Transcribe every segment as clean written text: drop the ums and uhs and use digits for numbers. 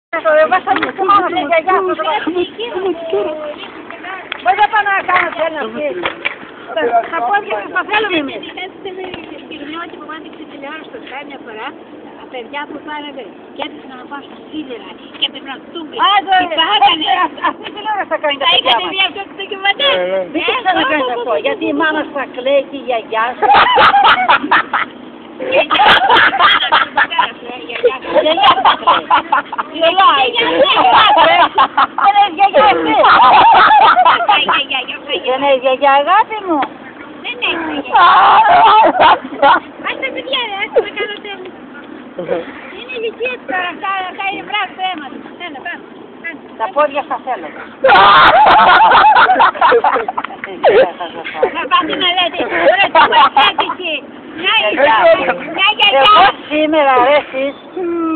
Πώς θα πάω να κάνω θέλω αυτή. Θα πω και θα θέλουμε εμείς. Στιγμή που μου άνοιξε τηλεόραση στο Sky μια φορά, τα παιδιά που πάνε και έτρεξαν να πάω στα σίδερα και έπρεπε να τούμπει. Αυτή η τηλεόραση θα κάνει τα παιδιά μας. Θα είχατε δει αυτό το ντοκιμαντέρ. Δεν το ξανακάνεις αυτό, γιατί η μάνα θα κλαίει και η γιαγιά σου. Δεν είναι γιαγιά αγάπη μου. Δεν είναι γιαγιά. Ας τα παιδιά ρε, ας τα κάνω τέλος. Είναι ηλικία τώρα, αυτά είναι βράδυ το αίμα του. Έλα, πάμε. Τα πόδια θα θέλω. Θα πάτε να λέτε, ωραία τι μου εξέτηκε. Μια γιαγιά. Εγώ σήμερα ρε εσείς,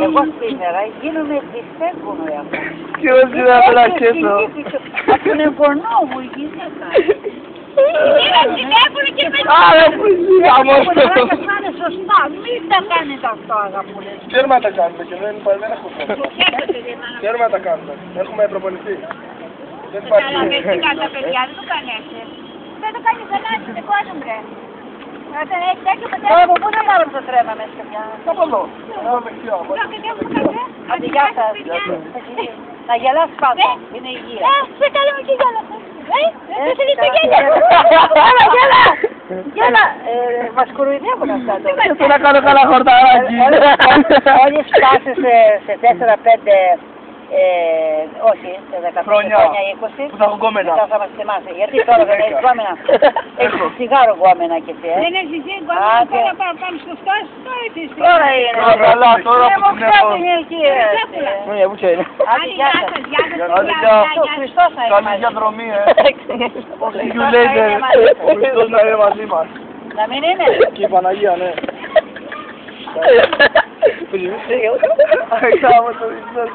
εγώ σήμερα γίνομαι δισέγγωνο αυτό. Και εγώ σήμερα πλακέτο. Από τον εμπορνό μου η γυναίκα. Πήρα τηλέφωνο και με Άρα που ζήγαμε Πρέπει αυτό. να είναι σωστά, μην τα κάνετε αυτό αγαπούλες. Ξέρουμε να τα κάνουμε και δεν έχουμε θέμα. Ξέρουμε να τα κάνουμε. Έχουμε προπονηθεί. Δεν υπάρχει. Αλλά δεν τι κάνουν τα παιδιά, δεν το κάνει έτσι. Δεν το κάνει καλά, δεν κόσμο ρε. Τώρα από πού θα πάρουμε το τρένα μέσα και μια. Από εδώ. Ένα δεξιό. Άντε, γεια σας. Να γελάσεις πάντα, είναι υγεία. Σε καλό μου και γέλασα. Δεν θέλεις το γέλα. Έλα, γέλα. Γέλα. Μας κοροϊδεύουν αυτά τώρα. Γιατί να κάνω καλά χορταράκι. Όλες φτάσεις σε 4-5, όχι, σε 15 χρόνια 20. Που θα έχω γκόμενα. Μετά θα μας θυμάσαι. Γιατί τώρα δεν έχεις γκόμενα. Έχεις τσιγάρο γκόμενα κι εσύ. Δεν έχεις δει γκόμενα, τώρα πάμε στο στάσι, τώρα έχεις. Τώρα είναι. Τώρα καλά, τώρα που την έχω. Είναι εκεί. Ναι, πού ξέρει. Άντε, γεια σας. Ο Χριστός να είναι Καλή μαζί. διαδρομή, Ο See you Χριστός να είναι later. μαζί. Ο Χριστός να είναι μαζί μας. Να μην είναι. Και η Παναγία, ναι. Αχ, το Χριστός.